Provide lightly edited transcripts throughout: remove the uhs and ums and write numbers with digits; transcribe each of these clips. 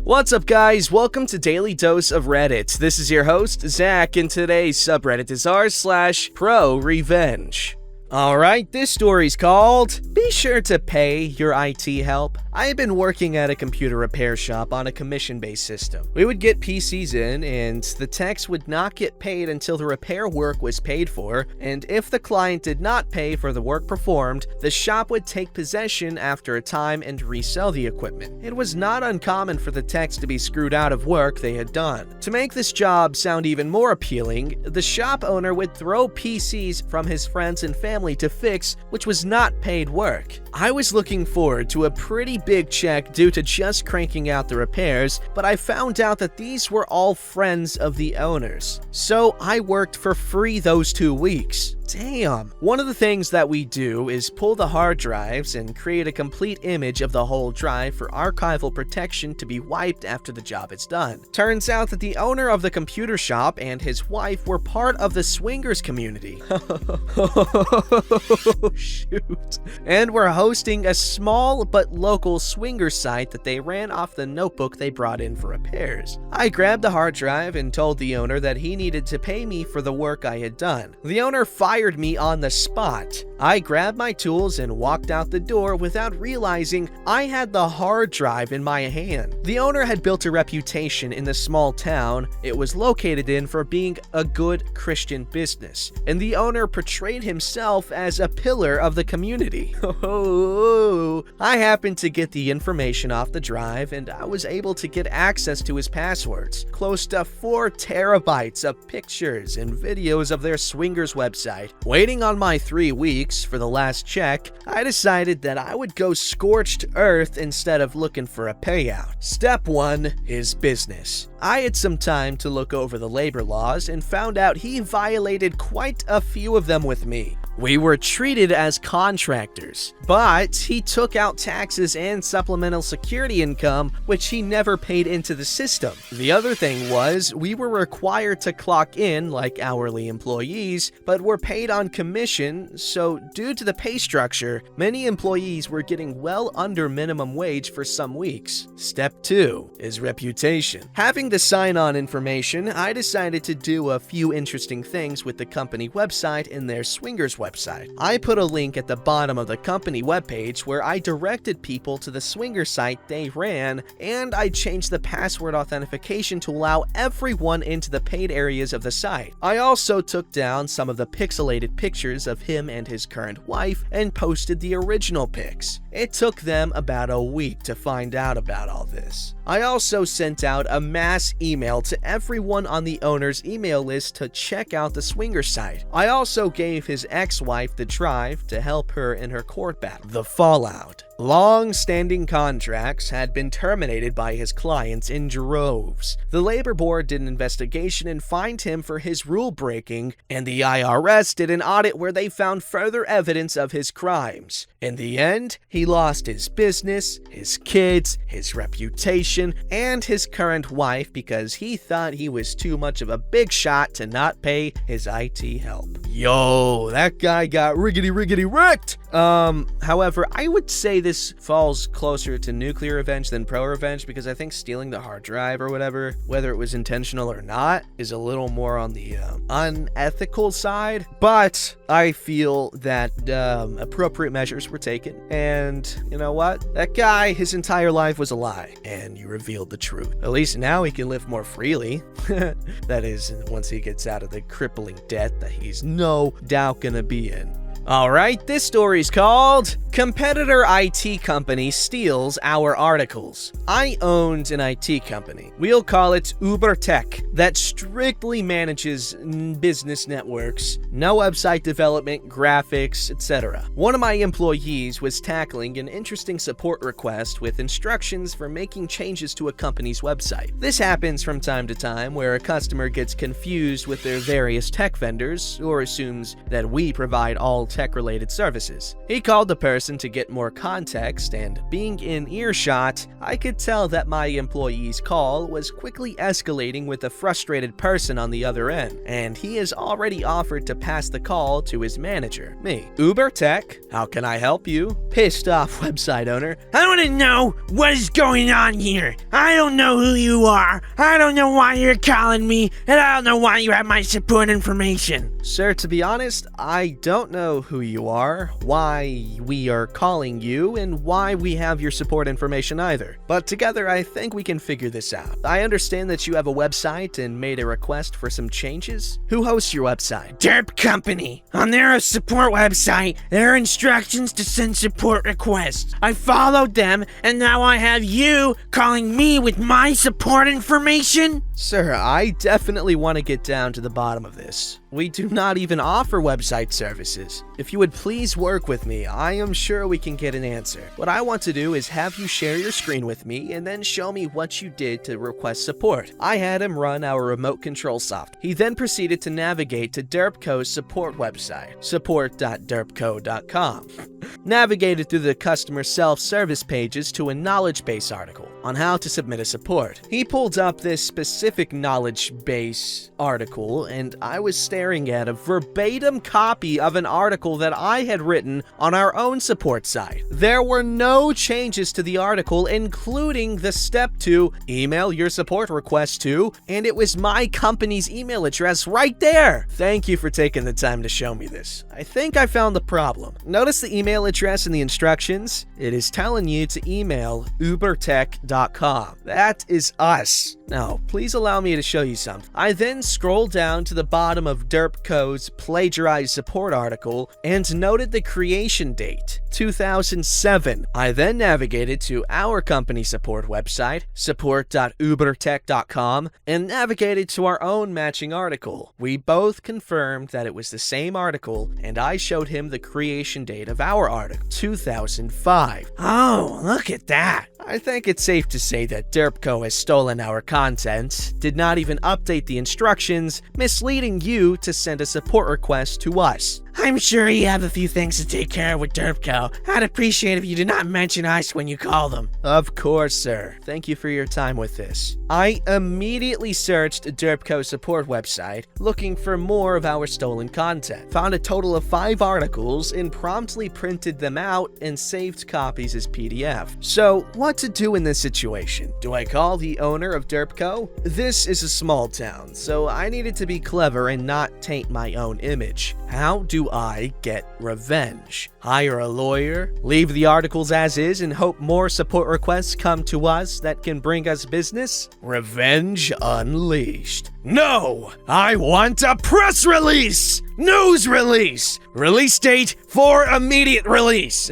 What's up, guys? Welcome to Daily Dose of Reddit. This is your host, Zach, and today's subreddit is r/ProRevenge. Alright, this story's called Be Sure to Pay Your IT Help. I had been working at a computer repair shop on a commission-based system. We would get PCs in, and the techs would not get paid until the repair work was paid for, and if the client did not pay for the work performed, the shop would take possession after a time and resell the equipment. It was not uncommon for the techs to be screwed out of work they had done. To make this job sound even more appealing, the shop owner would throw PCs from his friends and family to fix, which was not paid work. I was looking forward to a pretty big check due to just cranking out the repairs, but I found out that these were all friends of the owners. So I worked for free those 2 weeks. Damn. One of the things that we do is pull the hard drives and create a complete image of the whole drive for archival protection to be wiped after the job is done. Turns out that the owner of the computer shop and his wife were part of the swingers community. Shoot. And were hosting a small but local swinger site that they ran off the notebook they brought in for repairs. I grabbed the hard drive and told the owner that he needed to pay me for the work I had done. The owner fired me on the spot. I grabbed my tools and walked out the door without realizing I had the hard drive in my hand. The owner had built a reputation in the small town it was located in for being a good Christian business, and the owner portrayed himself as a pillar of the community. I happened to get the information off the drive, and I was able to get access to his passwords, close to 4 terabytes of pictures and videos of their swingers website. Waiting on my 3 weeks for the last check, I decided that I would go scorched earth instead of looking for a payout. Step 1 is business. I had some time to look over the labor laws and found out he violated quite a few of them with me. We were treated as contractors, but he took out taxes and supplemental security income, which he never paid into the system. The other thing was, we were required to clock in like hourly employees, but were paid on commission, so due to the pay structure, many employees were getting well under minimum wage for some weeks. Step 2 is reputation. Having the sign-on information, I decided to do a few interesting things with the company website and their swingers website. I put a link at the bottom of the company webpage where I directed people to the swinger site they ran, and I changed the password authentication to allow everyone into the paid areas of the site. I also took down some of the pixelated pictures of him and his current wife and posted the original pics. It took them about a week to find out about all this. I also sent out a mass email to everyone on the owner's email list to check out the swinger site. I also gave his ex-wife the drive to help her in her court battle. The fallout. Long-standing contracts had been terminated by his clients in droves. The labor board did an investigation and fined him for his rule breaking, and the IRS did an audit where they found further evidence of his crimes. In the end, he lost his business, his kids, his reputation, and his current wife because he thought he was too much of a big shot to not pay his IT help. Yo, that guy got riggedy wrecked! However, I would say this falls closer to nuclear revenge than pro-revenge because I think stealing the hard drive or whatever, whether it was intentional or not, is a little more on the unethical side. But I feel that appropriate measures were taken, and you know what? That guy, his entire life was a lie, and you revealed the truth. At least now he can live more freely. That is, once he gets out of the crippling debt that he's no doubt gonna be in. Alright, this story's called Competitor IT Company Steals Our Articles. I owned an IT company. We'll call it Uber Tech, that strictly manages business networks, no website development, graphics, etc. One of my employees was tackling an interesting support request with instructions for making changes to a company's website. This happens from time to time where a customer gets confused with their various tech vendors or assumes that we provide all tech-related services. He called the person to get more context, and being in earshot, I could tell that my employee's call was quickly escalating with a frustrated person on the other end, and he has already offered to pass the call to his manager, me. Uber Tech, how can I help you? Pissed off website owner. I want to know what is going on here. I don't know who you are. I don't know why you're calling me, and I don't know why you have my support information. Sir, to be honest, I don't know who you are, why we are calling you, and why we have your support information either. But together, I think we can figure this out. I understand that you have a website and made a request for some changes. Who hosts your website? Derp Company. On their support website, there are instructions to send support requests. I followed them, and now I have you calling me with my support information? Sir, I definitely want to get down to the bottom of this. We do not even offer website services. If you would please work with me, I am sure we can get an answer. What I want to do is have you share your screen with me and then show me what you did to request support. I had him run our remote control software. He then proceeded to navigate to Derpco's support website, support.derpco.com. Navigated through the customer self-service pages to a knowledge base article on how to submit a support. He pulled up this specific knowledge base article, and I was staring at a verbatim copy of an article that I had written on our own support site. There were no changes to the article, including the step to email your support request to, and it was my company's email address right there. Thank you for taking the time to show me this. I think I found the problem. Notice the email address in the instructions? It is telling you to email ubertech.com. That is us. Now, please allow me to show you something. I then scrolled down to the bottom of Derpco's plagiarized support article and noted the creation date, 2007. I then navigated to our company support website, support.ubertech.com, and navigated to our own matching article. We both confirmed that it was the same article, and I showed him the creation date of our article, 2005. Oh, look at that. I think it's safe to say that Derpco has stolen our content, did not even update the instructions, misleading you to send a support request to us. I'm sure you have a few things to take care of with Derpco. I'd appreciate if you did not mention us when you call them. Of course, sir. Thank you for your time with this. I immediately searched Derpco's support website, looking for more of our stolen content. Found a total of 5 articles and promptly printed them out and saved copies as PDF. So, what to do in this situation? Do I call the owner of Derpco? This is a small town, so I needed to be clever and not taint my own image. How do I get revenge? Hire a lawyer, leave the articles as is, and hope more support requests come to us that can bring us business? Revenge unleashed. No! I want a press release! News release! Release date for immediate release!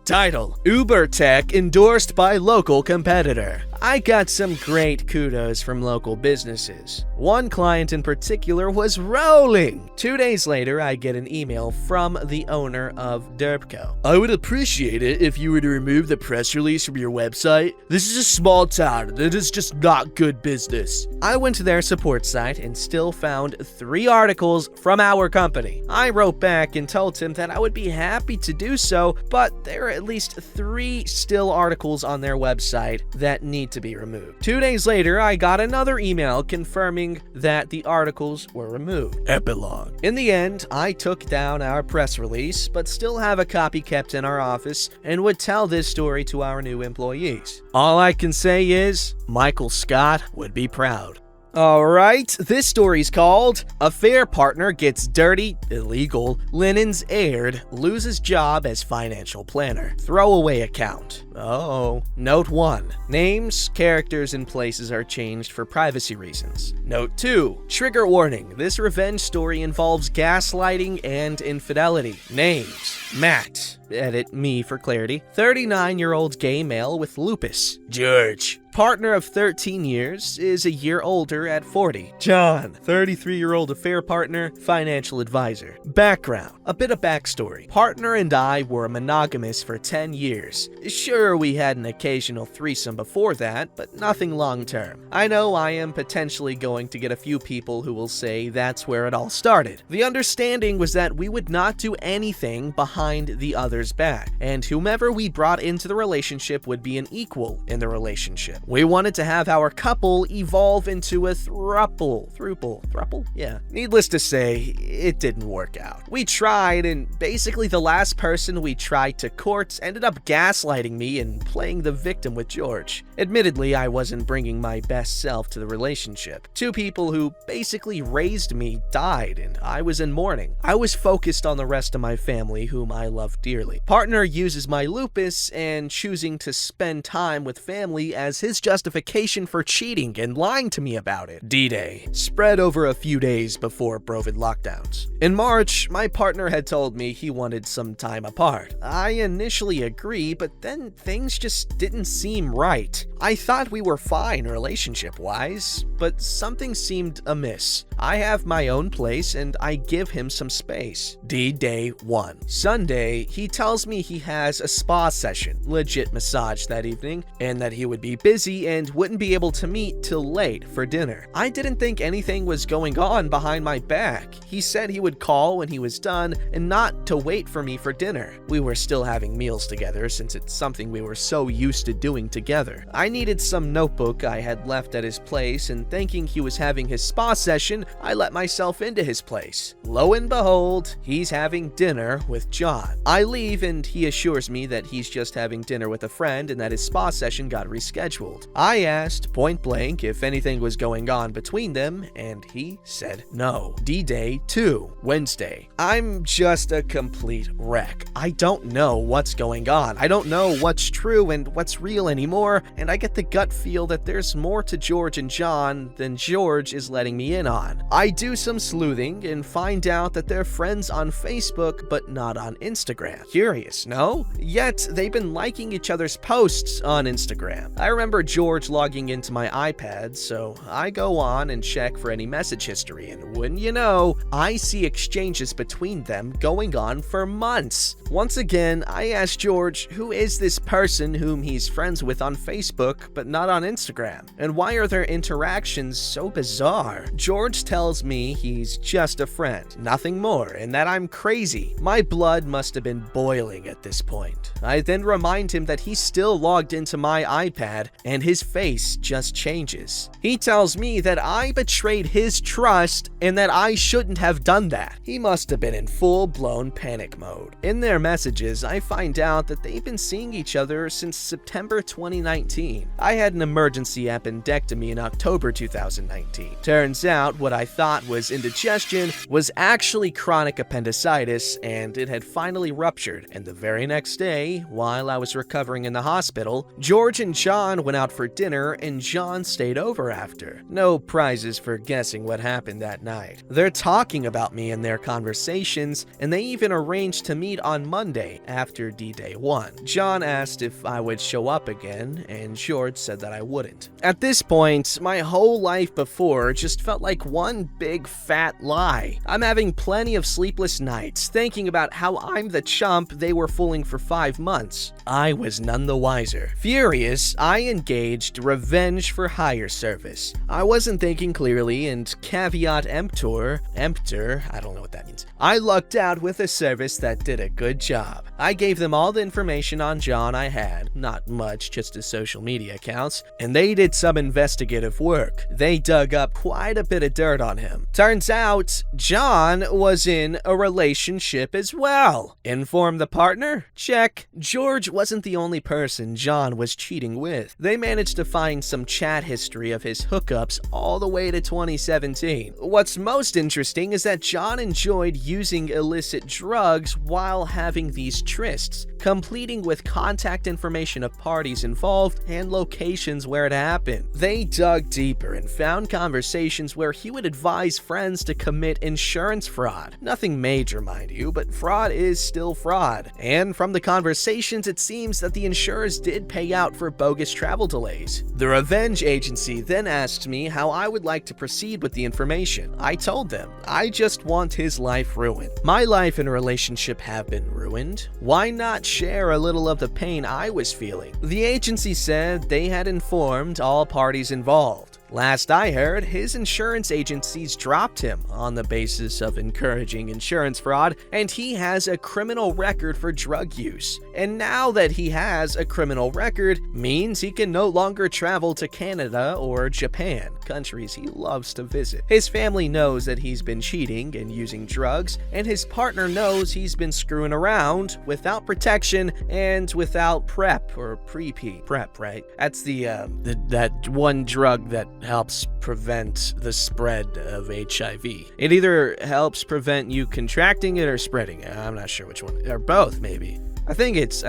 Title: Uber Tech endorsed by local competitor. I got some great kudos from local businesses. One client in particular was rolling. 2 days later, I get an email from the owner of Derpco. I would appreciate it if you were to remove the press release from your website. This is a small town. It is just not good business. I went to their support site and still found 3 articles from our company. I wrote back and told him that I would be happy to do so, but there are at least 3 still articles on their website that need to be removed. 2 days later, I got another email confirming that the articles were removed. Epilogue. In the end, I took down our press release, but still have a copy kept in our office and would tell this story to our new employees. All I can say is, Michael Scott would be proud. Alright, this story's called Affair Partner Gets Dirty, Illegal, Linens Aired, Loses Job as Financial Planner. Throwaway account. Oh. Note 1. Names, characters, and places are changed for privacy reasons. Note 2. Trigger warning. This revenge story involves gaslighting and infidelity. Names. Matt. Edit me for clarity. 39-year-old gay male with lupus. George. Partner of 13 years, is a year older at 40. John, 33-year-old affair partner, financial advisor. Background, a bit of backstory. Partner and I were monogamous for 10 years. Sure, we had an occasional threesome before that, but nothing long-term. I know I am potentially going to get a few people who will say that's where it all started. The understanding was that we would not do anything behind the other's back, and whomever we brought into the relationship would be an equal in the relationship. relationship. We wanted to have our couple evolve into a thruple. Yeah. Needless to say, it didn't work out. We tried, and basically the last person we tried to court ended up gaslighting me and playing the victim with George. Admittedly, I wasn't bringing my best self to the relationship. Two people who basically raised me died, and I was in mourning. I was focused on the rest of my family, whom I love dearly. Partner uses my lupus and choosing to spend time with family as his justification for cheating and lying to me about it. D-Day spread over a few days before Brovid lockdowns. In March, my partner had told me he wanted some time apart. I initially agreed, but then things just didn't seem right. I thought we were fine relationship-wise, but something seemed amiss. I have my own place and I give him some space. D-Day 1. Sunday, he tells me he has a spa session, legit massage that evening, and that he would be busy and wouldn't be able to meet till late for dinner. I didn't think anything was going on behind my back. He said he would call when he was done and not to wait for me for dinner. We were still having meals together since it's something we were so used to doing together. I needed some notebook I had left at his place, and thinking he was having his spa session, I let myself into his place. Lo and behold, he's having dinner with John. I leave and he assures me that he's just having dinner with a friend and that his spa session got rescheduled. I asked point blank if anything was going on between them, and he said no. D-Day 2, Wednesday. I'm just a complete wreck. I don't know what's going on. I don't know what's true and what's real anymore, and I get the gut feel that there's more to George and John than George is letting me in on. I do some sleuthing and find out that they're friends on Facebook but not on Instagram. Curious, no? Yet they've been liking each other's posts on Instagram. I remember George logging into my iPad, so I go on and check for any message history, and wouldn't you know, I see exchanges between them going on for months. Once again, I asked George, who is this person whom he's friends with on Facebook but not on Instagram? And why are their interactions so bizarre? George tells me he's just a friend, nothing more, and that I'm crazy. My blood must have been boiling at this point. I then remind him that he's still logged into my iPad and his face just changes. He tells me that I betrayed his trust and that I shouldn't have done that. He must have been in full-blown panic mode. In their messages, I find out that they've been seeing each other since September 2019. I had an emergency appendectomy in October 2019. Turns out what I thought was indigestion was actually chronic appendicitis, and it had finally ruptured. And the very next day, while I was recovering in the hospital, George and John went out for dinner and John stayed over after. No prizes for guessing what happened that night. They're talking about me in their conversations, and they even arranged to meet on Monday after D-Day 1. John asked if I would show up again, and George said that I wouldn't. At this point, my whole life before just felt like one big fat lie. I'm having plenty of sleepless nights, thinking about how I'm the chump they were fooling for 5 months. I was none the wiser. Furious, I engaged Revenge for Hire service. I wasn't thinking clearly, and caveat emptor, I don't know what that means. I lucked out with a service that did a good job. I gave them all the information on John I had, not much, just his social media accounts, and they did some investigative work. They dug up quite a bit of dirt on him. Turns out, John was in a relationship as well. Inform the partner? Check. George wasn't the only person John was cheating with. They managed to find some chat history of his hookups all the way to 2017. What's most interesting is that John enjoyed using illicit drugs while having these trysts, completing with contact information of parties involved and locations where it happened. They dug deeper and found conversations where he would advise friends to commit insurance fraud. Nothing major, mind you, but fraud is still fraud. And from the conversations, it seems that the insurers did pay out for bogus travel delays. The Revenge agency then asked me how I would like to proceed with the information. I told them, I just want his life ruined. My life and relationship have been ruined. Why not share a little of the pain I was feeling? The agency said they had informed all parties involved. Last I heard, his insurance agencies dropped him on the basis of encouraging insurance fraud, and he has a criminal record for drug use. and now that he has a criminal record, means he can no longer travel to Canada or Japan, countries he loves to visit. His family knows that he's been cheating and using drugs, and his partner knows he's been screwing around without protection and without PrEP or pre-P. PrEP, right? That's that one drug that helps prevent the spread of HIV. It either helps prevent you contracting it or spreading it. I'm not sure which one, or both maybe. I think it's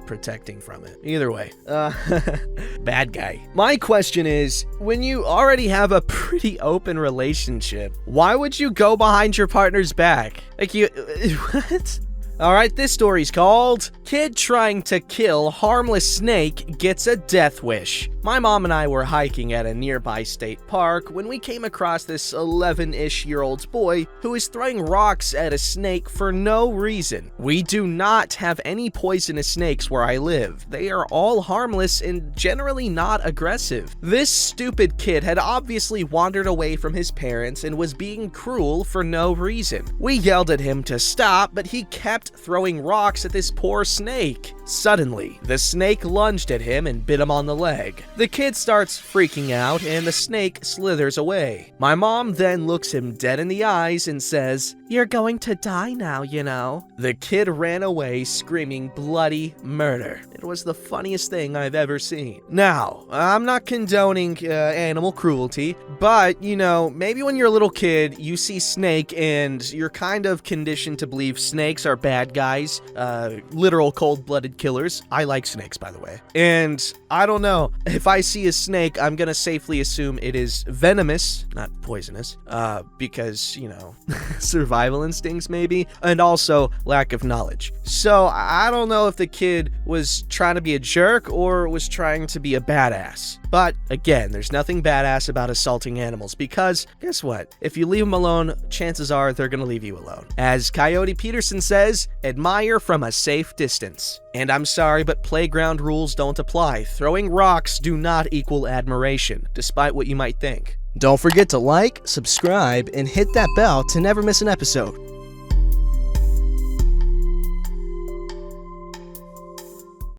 protecting from it. Either way, bad guy. My question is, when you already have a pretty open relationship, why would you go behind your partner's back? Like what? Alright, this story's called Kid Trying to Kill Harmless Snake Gets a Death Wish. My mom and I were hiking at a nearby state park when we came across this 11-ish-year-old boy who was throwing rocks at a snake for no reason. We do not have any poisonous snakes where I live. They are all harmless and generally not aggressive. This stupid kid had obviously wandered away from his parents and was being cruel for no reason. We yelled at him to stop, but he kept throwing rocks at this poor snake. Suddenly, the snake lunged at him and bit him on the leg. The kid starts freaking out and the snake slithers away. My mom then looks him dead in the eyes and says, "You're going to die now, you know." The kid ran away screaming bloody murder. It was the funniest thing I've ever seen. Now, I'm not condoning animal cruelty, but, you know, maybe when you're a little kid, you see Snake and you're kind of conditioned to believe snakes are bad guys, literal cold-blooded killers. I like snakes, by the way. And I don't know, if I see a snake, I'm gonna safely assume it is venomous, not poisonous, because, you know, survival instincts maybe, and also lack of knowledge. So I don't know if the kid was trying to be a jerk or was trying to be a badass. But again, there's nothing badass about assaulting animals because guess what? If you leave them alone, chances are they're gonna leave you alone. As Coyote Peterson says, admire from a safe distance. And I'm sorry, but playground rules don't apply. Throwing rocks do not equal admiration, despite what you might think. Don't forget to like, subscribe, and hit that bell to never miss an episode.